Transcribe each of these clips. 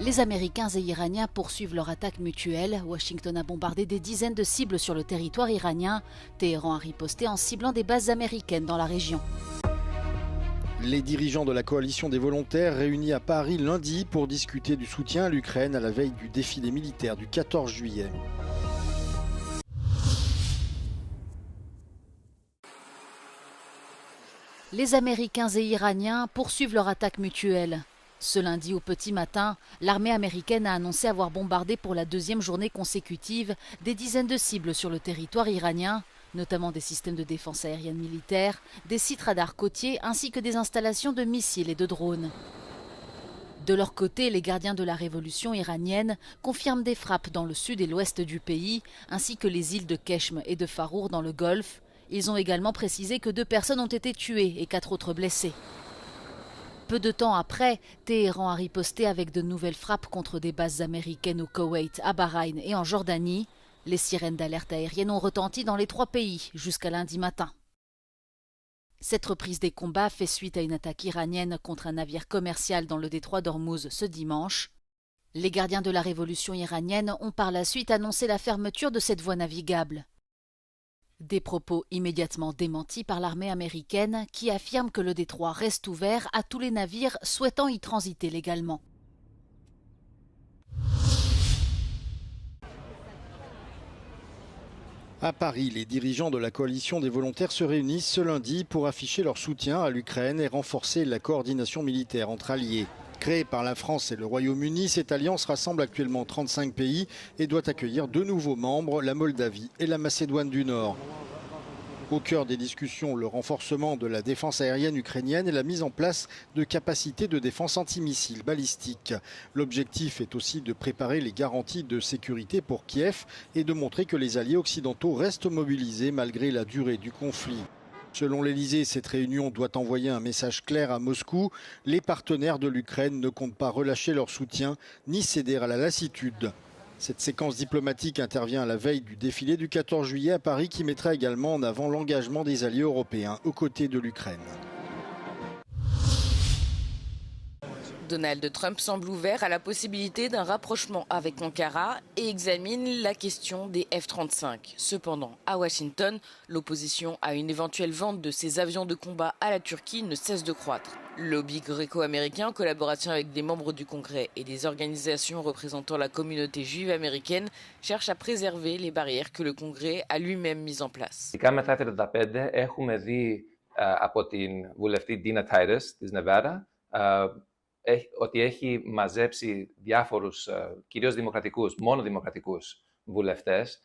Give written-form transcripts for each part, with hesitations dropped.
Les Américains et Iraniens poursuivent leur attaque mutuelle. Washington a bombardé des dizaines de cibles sur le territoire iranien. Téhéran a riposté en ciblant des bases américaines dans la région. Les dirigeants de la coalition des volontaires réunis à Paris lundi pour discuter du soutien à l'Ukraine à la veille du défilé militaire du 14 juillet. Les Américains et Iraniens poursuivent leur attaque mutuelle. Ce lundi au petit matin, l'armée américaine a annoncé avoir bombardé pour la deuxième journée consécutive des dizaines de cibles sur le territoire iranien, notamment des systèmes de défense aérienne militaire, des sites radars côtiers ainsi que des installations de missiles et de drones. De leur côté, les gardiens de la révolution iranienne confirment des frappes dans le sud et l'ouest du pays, ainsi que les îles de Keshm et de Farour dans le Golfe. Ils ont également précisé que 2 personnes ont été tuées et 4 autres blessées. Peu de temps après, Téhéran a riposté avec de nouvelles frappes contre des bases américaines au Koweït, à Bahreïn et en Jordanie. Les sirènes d'alerte aérienne ont retenti dans les 3 pays jusqu'à lundi matin. Cette reprise des combats fait suite à une attaque iranienne contre un navire commercial dans le détroit d'Ormuz ce dimanche. Les gardiens de la révolution iranienne ont par la suite annoncé la fermeture de cette voie navigable. Des propos immédiatement démentis par l'armée américaine qui affirme que le détroit reste ouvert à tous les navires souhaitant y transiter légalement. À Paris, les dirigeants de la coalition des volontaires se réunissent ce lundi pour afficher leur soutien à l'Ukraine et renforcer la coordination militaire entre alliés. Créée par la France et le Royaume-Uni, cette alliance rassemble actuellement 35 pays et doit accueillir 2 nouveaux membres, la Moldavie et la Macédoine du Nord. Au cœur des discussions, le renforcement de la défense aérienne ukrainienne et la mise en place de capacités de défense antimissiles balistiques. L'objectif est aussi de préparer les garanties de sécurité pour Kiev et de montrer que les alliés occidentaux restent mobilisés malgré la durée du conflit. Selon l'Elysée, cette réunion doit envoyer un message clair à Moscou. Les partenaires de l'Ukraine ne comptent pas relâcher leur soutien ni céder à la lassitude. Cette séquence diplomatique intervient à la veille du défilé du 14 juillet à Paris qui mettra également en avant l'engagement des alliés européens aux côtés de l'Ukraine. Donald Trump semble ouvert à la possibilité d'un rapprochement avec Ankara et examine la question des F-35. Cependant, à Washington, l'opposition à une éventuelle vente de ces avions de combat à la Turquie ne cesse de croître. Le lobby gréco-américain, en collaboration avec des membres du Congrès et des organisations représentant la communauté juive américaine, cherche à préserver les barrières que le Congrès a lui-même mises en place. Μετά το 1935 έχουμε δει από την βουλευτή Dina Titus της Νεβάδα ότι έχει μαζέψει διάφορους, κυρίως δημοκρατικούς, μόνο δημοκρατικούς βουλευτές,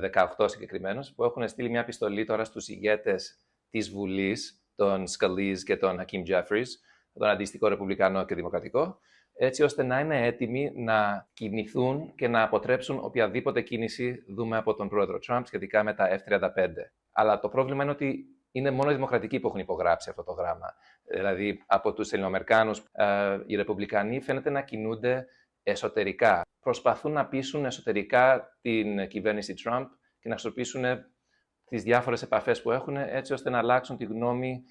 18 συγκεκριμένους, που έχουν στείλει μια επιστολή τώρα στους ηγέτες της Βουλής, τον Scalise και τον Hakeem Jeffries, τον αντίστοιχο ρεπουμπλικανό και δημοκρατικό, έτσι ώστε να είναι έτοιμοι να κινηθούν και να αποτρέψουν οποιαδήποτε κίνηση δούμε από τον πρόεδρο Trump σχετικά με τα F-35. Αλλά το πρόβλημα είναι ότι είναι μόνο οι δημοκρατικοί που έχουν υπογράψει αυτό το γράμμα. Δηλαδή, από τους Ελληνοαμερικάνους, οι Ρεπουμπλικανοί φαίνεται να κινούνται εσωτερικά. Προσπαθούν να πείσουν εσωτερικά την κυβέρνηση Trump και να χρησιμοποιήσουν τις διάφορες επαφές που έχουν έτσι ώστε να αλλάξουν τη γνώμη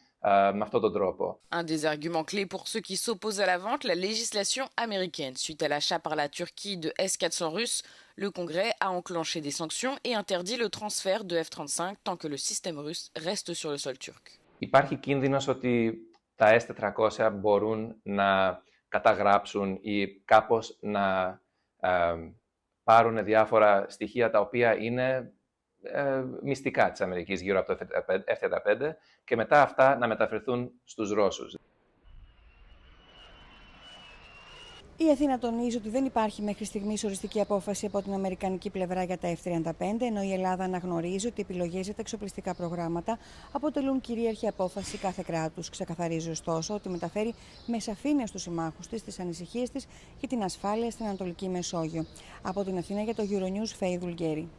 με αυτόν τον τρόπο. Un des arguments clés pour ceux qui s'opposent à la vente, la législation américaine. Suite à l'achat par la Turquie de S-400 russes, le Congrès a enclenché des sanctions et interdit le transfert de F-35 tant que le système russe reste sur le sol turc. Υπάρχει κίνδυνος ότι τα S-400 μπορούν να καταγράψουν ή κάπως να πάρουν διάφορα στοιχεία τα οποία είναι μυστικά της Αμερικής γύρω από το F-35 και μετά αυτά να μεταφερθούν στους Ρώσους. Η Αθήνα τονίζει ότι δεν υπάρχει μέχρι στιγμής οριστική απόφαση από την αμερικανική πλευρά για τα F-35, ενώ η Ελλάδα αναγνωρίζει ότι οι επιλογές για τα εξοπλιστικά προγράμματα αποτελούν κυρίαρχη απόφαση κάθε κράτους. Ξεκαθαρίζει ωστόσο ότι μεταφέρει με σαφήνεια στους συμμάχους της τις ανησυχίες της για την ασφάλεια στην Ανατολική Μεσόγειο. Από την Αθήνα για το Euronews, Φέη Δουλγέρη.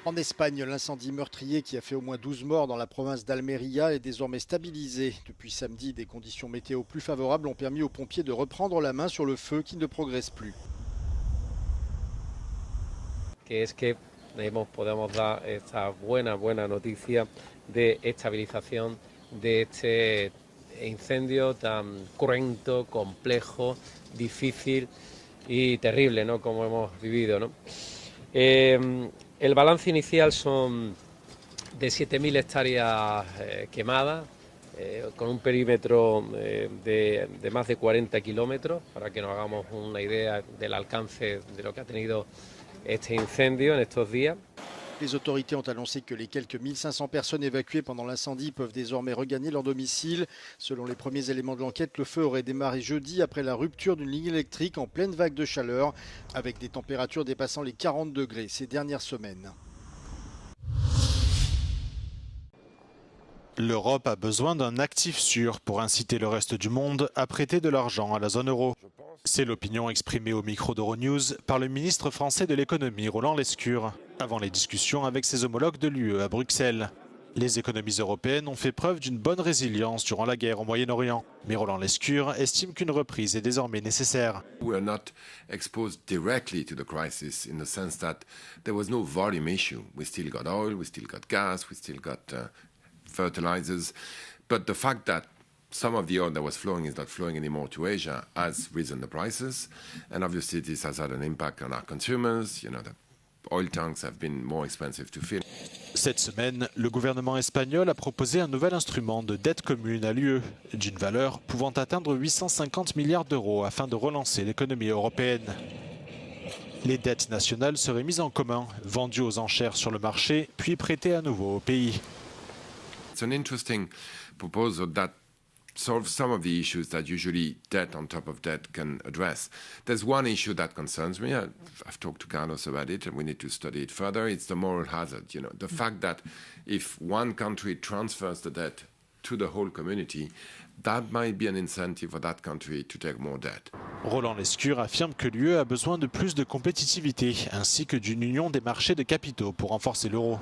En Espagne, l'incendie meurtrier qui a fait au moins 12 morts dans la province d'Almería est désormais stabilisé. Depuis samedi, des conditions météo plus favorables ont permis aux pompiers de reprendre la main sur le feu qui ne progresse plus. Que es que podemos dar esta buena noticia de estabilización de este incendio tan cruento, complejo, difícil y terrible, ¿no? Como hemos vivido, ¿no? El balance inicial son de 7.000 hectáreas quemadas, con un perímetro de más de 40 kilómetros, para que nos hagamos una idea del alcance de lo que ha tenido este incendio en estos días. Les autorités ont annoncé que les quelques 1500 personnes évacuées pendant l'incendie peuvent désormais regagner leur domicile. Selon les premiers éléments de l'enquête, le feu aurait démarré jeudi après la rupture d'une ligne électrique en pleine vague de chaleur, avec des températures dépassant les 40 degrés ces dernières semaines. L'Europe a besoin d'un actif sûr pour inciter le reste du monde à prêter de l'argent à la zone euro. C'est l'opinion exprimée au micro d'Euronews par le ministre français de l'économie Roland Lescure, avant les discussions avec ses homologues de l'UE à Bruxelles. Les économies européennes ont fait preuve d'une bonne résilience durant la guerre au Moyen-Orient. Mais Roland Lescure estime qu'une reprise est désormais nécessaire. We are not exposed directly to the crisis in the sense that there was no volume issue. We still got oil, we still got gas, we still got fertilizers. But the fact that some of the oil that was flowing is not flowing anymore to Asia has risen the prices. And obviously this has had an impact on our consumers. You know, the oil tanks have been more expensive to fill. Cette semaine, le gouvernement espagnol a proposé un nouvel instrument de dette commune à l'UE, d'une valeur pouvant atteindre 850 milliards d'euros afin de relancer l'économie européenne. Les dettes nationales seraient mises en commun, vendues aux enchères sur le marché, puis prêtées à nouveau au pays. It's an interesting proposal that solves some of the issues that usually debt on top of debt can address. There's one issue that concerns me. I've talked to Carlos about it, and we need to study it further. It's the moral hazard. You know, the fact that if one country transfers the debt to the whole community, that might be an incentive for that country to take more debt. Roland Lescure affirme que l'UE a besoin de plus de compétitivité, ainsi que d'une union des marchés de capitaux pour renforcer l'euro.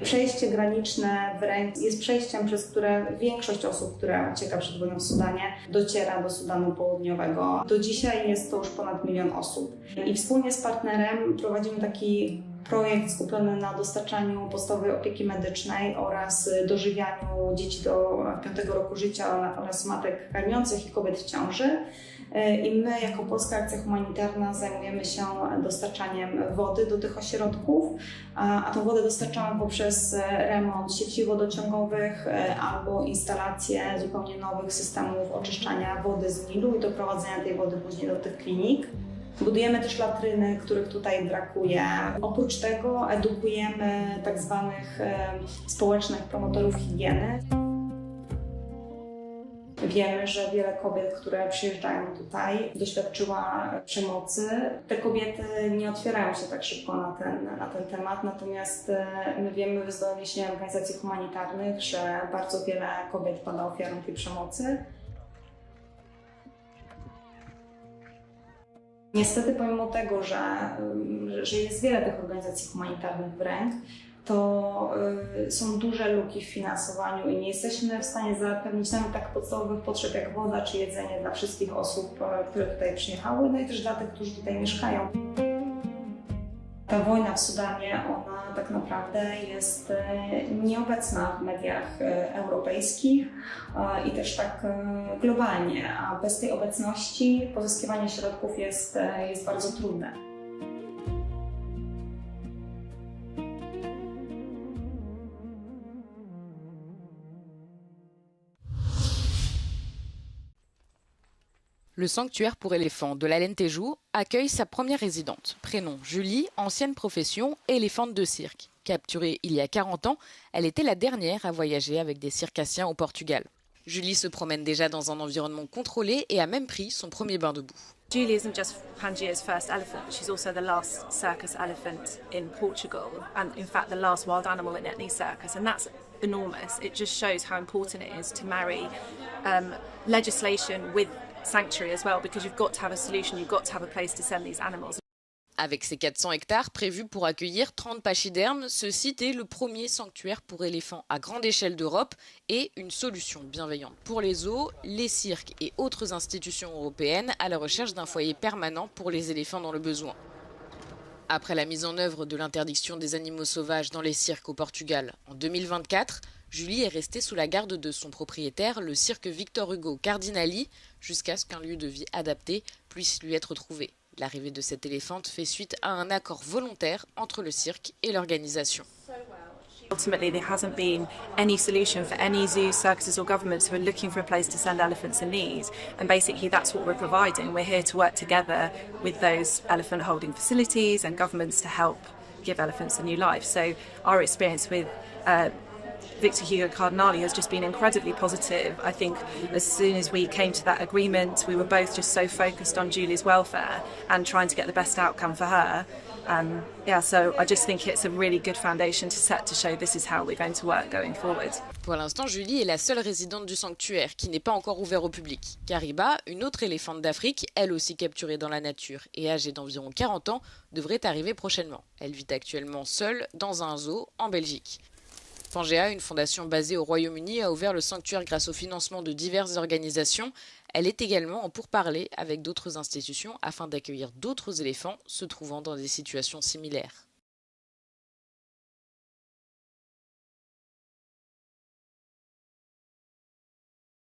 Przejście graniczne w Ręk jest przejściem, przez które większość osób, która ucieka przed wojną w Sudanie, dociera do Sudanu Południowego. Do dzisiaj jest to już ponad 1 000 000 osób. I wspólnie z partnerem prowadzimy taki projekt skupiony na dostarczaniu podstawowej opieki medycznej oraz dożywianiu dzieci do 5 roku życia oraz matek karmiących i kobiet w ciąży. I my jako Polska Akcja Humanitarna zajmujemy się dostarczaniem wody do tych ośrodków, a tą wodę dostarczamy poprzez remont sieci wodociągowych albo instalację zupełnie nowych systemów oczyszczania wody z Nilu i doprowadzenia tej wody później do tych klinik. Budujemy też latryny, których tutaj brakuje. Oprócz tego edukujemy tak zwanych społecznych promotorów higieny. Wiemy, że wiele kobiet, które przyjeżdżają tutaj, doświadczyła przemocy. Te kobiety nie otwierają się tak szybko na ten temat, natomiast my wiemy z doniesień organizacji humanitarnych, że bardzo wiele kobiet pada ofiarą tej przemocy. Niestety pomimo tego, że jest wiele tych organizacji humanitarnych w Ręk, to są duże luki w finansowaniu i nie jesteśmy w stanie zapewnić nawet tak podstawowych potrzeb jak woda czy jedzenie dla wszystkich osób, które tutaj przyjechały, no i też dla tych, którzy tutaj mieszkają. Ta wojna w Sudanie, ona tak naprawdę jest nieobecna w mediach europejskich i też tak globalnie, a bez tej obecności pozyskiwanie środków jest bardzo trudne. Le sanctuaire pour éléphants de l'Alentejo accueille sa première résidente. Prénom Julie, ancienne profession, éléphante de cirque. Capturée il y a 40 ans, elle était la dernière à voyager avec des circassiens au Portugal. Julie se promène déjà dans un environnement contrôlé et a même pris son premier bain de boue. Julie isn't just Pangaea's first elephant, she's also the last circus elephant in Portugal, and in fact the last wild animal in any circus, and that's enormous. It just shows how important it is to marry legislation with sanctuary as well, because you've got to have a solution, you've got to have a place to send these animals. Avec ses 400 hectares prévus pour accueillir 30 pachydermes, ce site est le premier sanctuaire pour éléphants à grande échelle d'Europe et une solution bienveillante pour les zoos, les cirques et autres institutions européennes à la recherche d'un foyer permanent pour les éléphants dans le besoin. Après la mise en œuvre de l'interdiction des animaux sauvages dans les cirques au Portugal en 2024, Julie est restée sous la garde de son propriétaire, le cirque Victor Hugo Cardinali, jusqu'à ce qu'un lieu de vie adapté puisse lui être trouvé. L'arrivée de cette éléphante fait suite à un accord volontaire entre le cirque et l'organisation. Ultimately, there hasn't been any solution for any zoos, circuses or governments who are looking for a place to send elephants in need. And basically that's what we're providing. We're here to work together with those elephant holding facilities and governments to help give elephants a new life. So our experience with Victor Hugo Cardinali has just been incredibly positive. I think as soon as we came to that agreement, we were both just so focused on Julie's welfare and trying to get the best outcome for her. So I just think it's a really good foundation to set to show this is how we're going to work going forward. Pour l'instant, Julie est la seule résidente du sanctuaire qui n'est pas encore ouvert au public. Kariba, une autre éléphante d'Afrique, elle aussi capturée dans la nature et âgée d'environ 40 ans, devrait arriver prochainement. Elle vit actuellement seule dans un zoo en Belgique. Pangea, une fondation basée au Royaume-Uni, a ouvert le sanctuaire grâce au financement de diverses organisations. Elle est également en pourparlers avec d'autres institutions afin d'accueillir d'autres éléphants se trouvant dans des situations similaires.